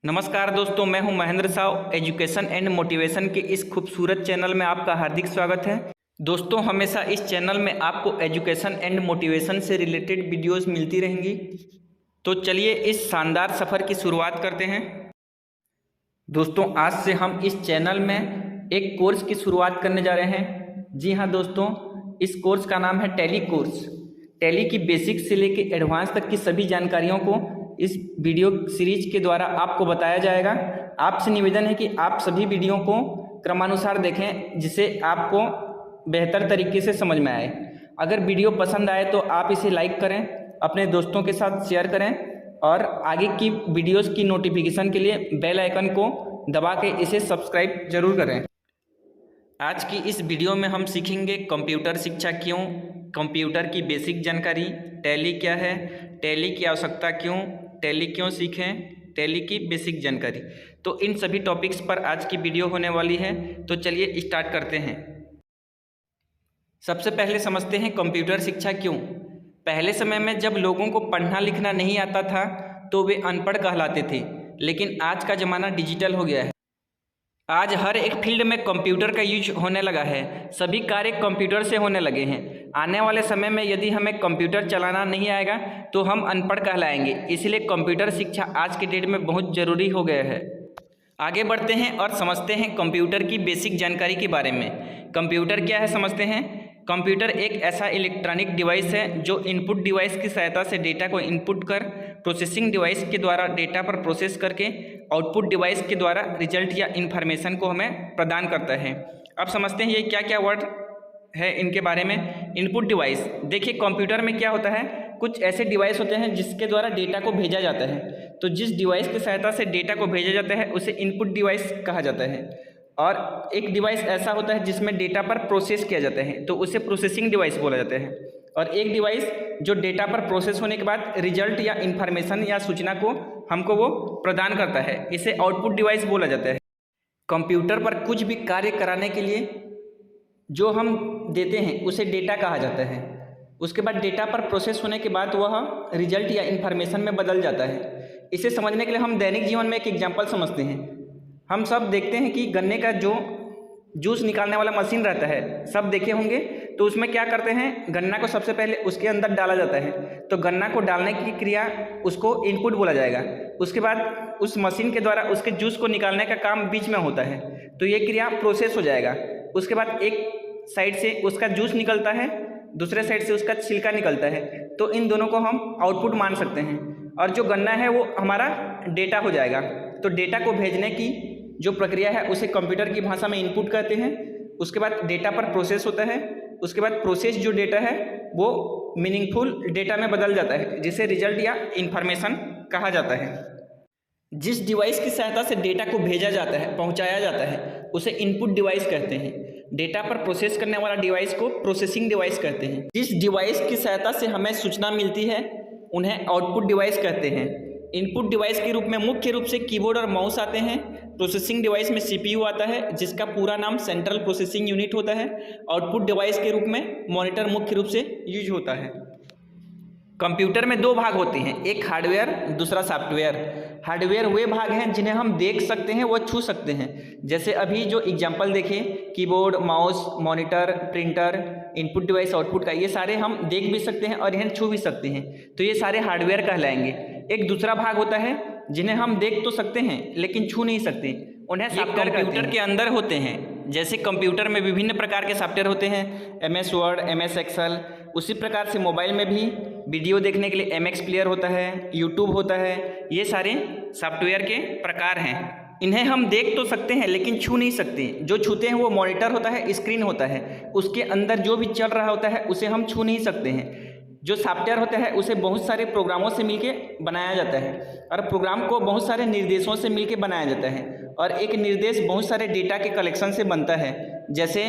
नमस्कार दोस्तों, मैं हूं Mahendra Sao. Education and motivation के इस खूबसूरत चैनल में आपका हार्दिक स्वागत है। दोस्तों, हमेशा इस चैनल में आपको एजुकेशन एंड मोटिवेशन से रिलेटेड वीडियोस मिलती रहेंगी। तो चलिए इस शानदार सफ़र की शुरुआत करते हैं। दोस्तों, आज से हम इस चैनल में एक कोर्स की शुरुआत करने जा रहे हैं। जी हाँ दोस्तों, इस कोर्स का नाम है टैली कोर्स। टैली की बेसिक से लेके एडवांस तक की सभी जानकारियों को इस वीडियो सीरीज के द्वारा आपको बताया जाएगा। आपसे निवेदन है कि आप सभी वीडियो को क्रमानुसार देखें, जिससे आपको बेहतर तरीके से समझ में आए। अगर वीडियो पसंद आए तो आप इसे लाइक करें, अपने दोस्तों के साथ शेयर करें और आगे की वीडियोस की नोटिफिकेशन के लिए बेल आइकन को दबा के इसे सब्सक्राइब जरूर करें। आज की इस वीडियो में हम सीखेंगे कंप्यूटर शिक्षा क्यों, कंप्यूटर की बेसिक जानकारी, टैली क्या है, टैली की आवश्यकता क्यों, टैली क्यों सीखें, टैली की बेसिक जानकारी। तो इन सभी टॉपिक्स पर आज की वीडियो होने वाली है। तो चलिए स्टार्ट करते हैं। सबसे पहले समझते हैं कंप्यूटर शिक्षा क्यों। पहले समय में जब लोगों को पढ़ना लिखना नहीं आता था तो वे अनपढ़ कहलाते थे, लेकिन आज का ज़माना डिजिटल हो गया है। आज हर एक फील्ड में कंप्यूटर का यूज होने लगा है। सभी कार्य कंप्यूटर से होने लगे हैं। आने वाले समय में यदि हमें कंप्यूटर चलाना नहीं आएगा तो हम अनपढ़ कहलाएंगे। इसलिए कंप्यूटर शिक्षा आज के डेट में बहुत ज़रूरी हो गया है। आगे बढ़ते हैं और समझते हैं कंप्यूटर की बेसिक जानकारी के बारे में। कंप्यूटर क्या है समझते हैं। कंप्यूटर एक ऐसा इलेक्ट्रॉनिक डिवाइस है जो इनपुट डिवाइस की सहायता से डेटा को इनपुट कर प्रोसेसिंग डिवाइस के द्वारा डेटा पर प्रोसेस करके आउटपुट डिवाइस के द्वारा रिजल्ट या इन्फॉर्मेशन को हमें प्रदान करता है। अब समझते हैं ये क्या क्या वर्ड है इनके बारे में। इनपुट डिवाइस, देखिए कंप्यूटर में क्या होता है, कुछ ऐसे डिवाइस होते हैं जिसके द्वारा डेटा को भेजा जाता है। तो जिस डिवाइस की सहायता से डेटा को भेजा जाता है उसे इनपुट डिवाइस कहा जाता है। और एक डिवाइस ऐसा होता है जिसमें डेटा पर प्रोसेस किया जाता है, तो उसे प्रोसेसिंग डिवाइस बोला जाता है। और एक डिवाइस जो डेटा पर प्रोसेस होने के बाद रिजल्ट या इन्फॉर्मेशन या सूचना को हमको वो प्रदान करता है, इसे आउटपुट डिवाइस बोला जाता है। कंप्यूटर पर कुछ भी कार्य कराने के लिए जो हम देते हैं उसे डेटा कहा जाता है। उसके बाद डेटा पर प्रोसेस होने के बाद वह रिजल्ट या इन्फॉर्मेशन में बदल जाता है। इसे समझने के लिए हम दैनिक जीवन में एक एग्जाम्पल समझते हैं। हम सब देखते हैं कि गन्ने का जो जूस निकालने वाला मशीन रहता है, सब देखे होंगे। तो उसमें क्या करते हैं, गन्ना को सबसे पहले उसके अंदर डाला जाता है। तो गन्ना को डालने की क्रिया उसको इनपुट बोला जाएगा। उसके बाद उस मशीन के द्वारा उसके जूस को निकालने का काम बीच में होता है, तो ये क्रिया प्रोसेस हो जाएगा। उसके बाद एक साइड से उसका जूस निकलता है, दूसरे साइड से उसका छिलका निकलता है। तो इन दोनों को हम आउटपुट मान सकते हैं। और जो गन्ना है वो हमारा डेटा हो जाएगा। तो डेटा को भेजने की जो प्रक्रिया है उसे कंप्यूटर की भाषा में इनपुट कहते हैं। उसके बाद डेटा पर प्रोसेस होता है। उसके बाद प्रोसेस जो डेटा है वो मीनिंगफुल डेटा में बदल जाता है, जिसे रिजल्ट या इन्फॉर्मेशन कहा जाता है। जिस डिवाइस की सहायता से डेटा को भेजा जाता है, पहुंचाया जाता है, उसे इनपुट डिवाइस कहते हैं। डेटा पर प्रोसेस करने वाला डिवाइस को प्रोसेसिंग डिवाइस कहते हैं। जिस डिवाइस की सहायता से हमें सूचना मिलती है उन्हें आउटपुट डिवाइस कहते हैं। इनपुट डिवाइस के रूप में मुख्य रूप से कीबोर्ड और माउस आते हैं। प्रोसेसिंग डिवाइस में सीपीयू आता है, जिसका पूरा नाम सेंट्रल प्रोसेसिंग यूनिट होता है। आउटपुट डिवाइस के रूप में मॉनिटर मुख्य रूप से यूज होता है। कंप्यूटर में दो भाग होते हैं, एक हार्डवेयर, दूसरा सॉफ्टवेयर। हार्डवेयर वे भाग हैं जिन्हें हम देख सकते हैं, वो छू सकते हैं। जैसे अभी जो एग्जांपल देखे, keyboard, mouse, monitor, printer, input device, output का, ये सारे हम देख भी सकते हैं और इन्हें छू भी सकते हैं। तो ये सारे हार्डवेयर कहलाएंगे। एक दूसरा भाग होता है जिन्हें हम देख तो सकते हैं लेकिन छू नहीं सकते, उन्हें सॉफ्टवेयर कंप्यूटर के अंदर होते हैं। जैसे कंप्यूटर में विभिन्न प्रकार के सॉफ्टवेयर होते हैं, MS वर्ड, MS एक्सेल। उसी प्रकार से मोबाइल में भी वीडियो देखने के लिए MX प्लेयर होता है, यूट्यूब होता है। ये सारे सॉफ्टवेयर के प्रकार हैं। इन्हें हम देख तो सकते हैं लेकिन छू नहीं सकते। जो छूते हैं वो मॉनिटर होता है, स्क्रीन होता है, उसके अंदर जो भी चल रहा होता है उसे हम छू नहीं सकते हैं। जो सॉफ्टवेयर होता है उसे बहुत सारे प्रोग्रामों से मिलके बनाया जाता है और प्रोग्राम को बहुत सारे निर्देशों से मिलके बनाया जाता है। और एक निर्देश बहुत सारे डेटा के कलेक्शन से बनता है। जैसे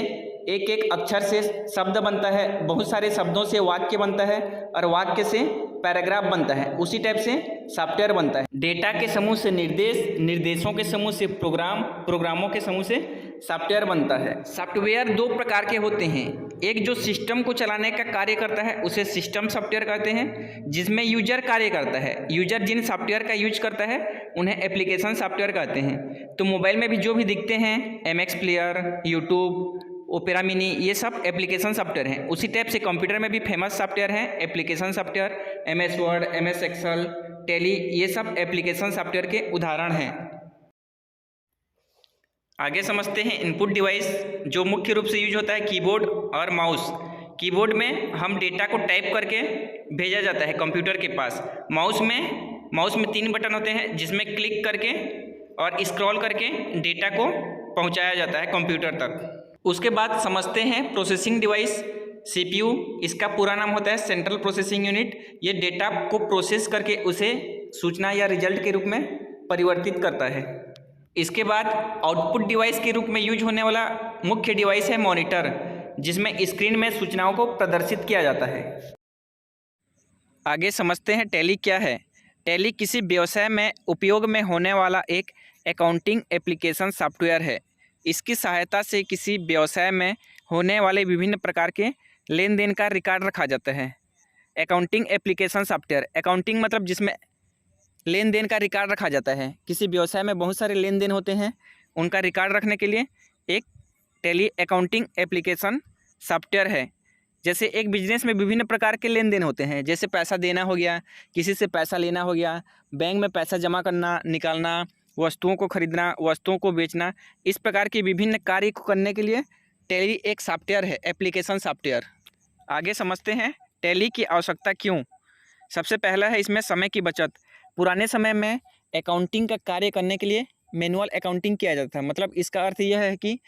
एक एक अक्षर से शब्द बनता है, बहुत सारे शब्दों से वाक्य बनता है और वाक्य से पैराग्राफ बनता है। उसी टाइप से सॉफ्टवेयर बनता है। डेटा के समूह से निर्देश, निर्देशों के समूह से प्रोग्राम, प्रोग्रामों के समूह से सॉफ्टवेयर बनता है। सॉफ्टवेयर दो प्रकार के होते हैं, एक जो सिस्टम को चलाने का कार्य करता है उसे सिस्टम सॉफ्टवेयर कहते हैं, जिसमें यूजर कार्य करता है। यूजर जिन सॉफ्टवेयर का यूज करता है उन्हें एप्लीकेशन सॉफ्टवेयर कहते हैं। तो मोबाइल में भी जो भी दिखते हैं MX player, YouTube, opera mini, ये सब एप्लीकेशन सॉफ्टवेयर हैं। उसी टाइप से कंप्यूटर में भी फेमस सॉफ्टवेयर हैं application software, MS Word, MS Excel, Tally, ये सब एप्लीकेशन सॉफ्टवेयर के उदाहरण हैं। आगे समझते हैं इनपुट डिवाइस, जो मुख्य रूप से यूज होता है कीबोर्ड और माउस। कीबोर्ड में हम डेटा को टाइप करके भेजा जाता है कंप्यूटर के पास। माउस में 3 बटन होते हैं जिसमें क्लिक करके और स्क्रॉल करके डेटा को पहुंचाया जाता है कंप्यूटर तक। उसके बाद समझते हैं प्रोसेसिंग डिवाइस, CPU। इसका पूरा नाम होता है सेंट्रल प्रोसेसिंग यूनिट। ये डेटा को प्रोसेस करके उसे सूचना या रिजल्ट के रूप में परिवर्तित करता है। इसके बाद आउटपुट डिवाइस के रूप में यूज होने वाला मुख्य डिवाइस है मॉनिटर, जिसमें स्क्रीन में सूचनाओं को प्रदर्शित किया जाता है। आगे समझते हैं टैली क्या है। टैली किसी व्यवसाय में उपयोग में होने वाला एक अकाउंटिंग एप्लीकेशन सॉफ्टवेयर है। इसकी सहायता से किसी व्यवसाय में होने वाले विभिन्न प्रकार के लेन देन का रिकॉर्ड रखा जाता है। अकाउंटिंग एप्लीकेशन सॉफ्टवेयर, अकाउंटिंग मतलब जिसमें लेन देन का रिकॉर्ड रखा जाता है। किसी व्यवसाय में बहुत सारे लेन देन होते हैं, उनका रिकॉर्ड रखने के लिए एक टैली अकाउंटिंग एप्लीकेशन सॉफ्टवेयर है। जैसे एक बिजनेस में विभिन्न प्रकार के लेन देन होते हैं, जैसे पैसा देना हो गया, किसी से पैसा लेना हो गया, बैंक में पैसा जमा करना, निकालना, वस्तुओं को खरीदना, वस्तुओं को बेचना, इस प्रकार के विभिन्न कार्य को करने के लिए टैली एक सॉफ्टवेयर है, एप्लीकेशन सॉफ्टवेयर। आगे समझते हैं टैली की आवश्यकता क्यों। सबसे पहला है इसमें समय की बचत। पुराने समय में अकाउंटिंग का कार्य करने के लिए मैनुअल अकाउंटिंग किया जाता था। मतलब इसका अर्थ यह है कि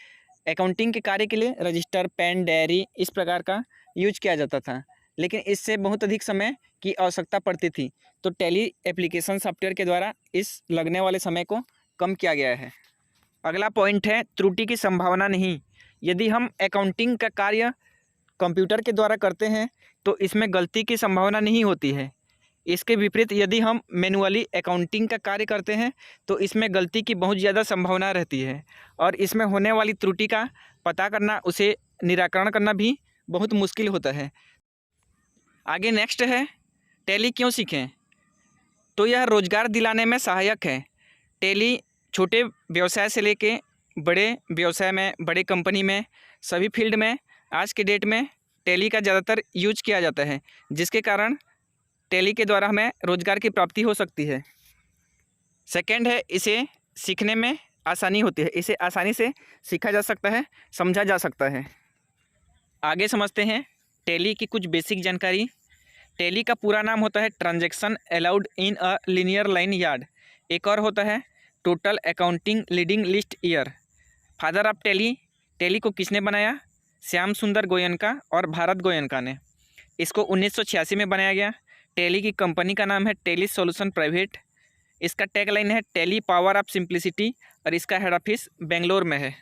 अकाउंटिंग के कार्य के लिए रजिस्टर, पेन, डायरी, इस प्रकार का यूज किया जाता था, लेकिन इससे बहुत अधिक समय की आवश्यकता पड़ती थी। तो टैली एप्लीकेशन सॉफ्टवेयर के द्वारा इस लगने वाले समय को कम किया गया है। अगला पॉइंट है त्रुटि की संभावना नहीं। यदि हम अकाउंटिंग का कार्य कंप्यूटर के द्वारा करते हैं तो इसमें गलती की संभावना नहीं होती है। इसके विपरीत यदि हम मैनुअली अकाउंटिंग का कार्य करते हैं तो इसमें गलती की बहुत ज़्यादा संभावना रहती है और इसमें होने वाली त्रुटि का पता करना, उसे निराकरण करना भी बहुत मुश्किल होता है। आगे नेक्स्ट है टैली क्यों सीखें। तो यह रोज़गार दिलाने में सहायक है। टैली छोटे व्यवसाय से लेके बड़े व्यवसाय में, बड़े कंपनी में, सभी फील्ड में आज के डेट में टैली का ज़्यादातर यूज किया जाता है, जिसके कारण टैली के द्वारा हमें रोज़गार की प्राप्ति हो सकती है। सेकंड है इसे सीखने में आसानी होती है। इसे आसानी से सीखा जा सकता है, समझा जा सकता है। आगे समझते हैं टैली की कुछ बेसिक जानकारी। टैली का पूरा नाम होता है transaction allowed in a linear line yard. एक और होता है total accounting leading list year. Father of tally, tally को किसने बनाया? श्याम सुंदर गोयनका और भारत गोयनका ने। इसको 1986 में बनाया गया। टैली की कंपनी का नाम है टैली सॉल्यूशन प्राइवेट। इसका टैगलाइन है टैली पावर ऑफ सिंप्लिसिटी और इसका हेड ऑफिस बेंगलोर में है।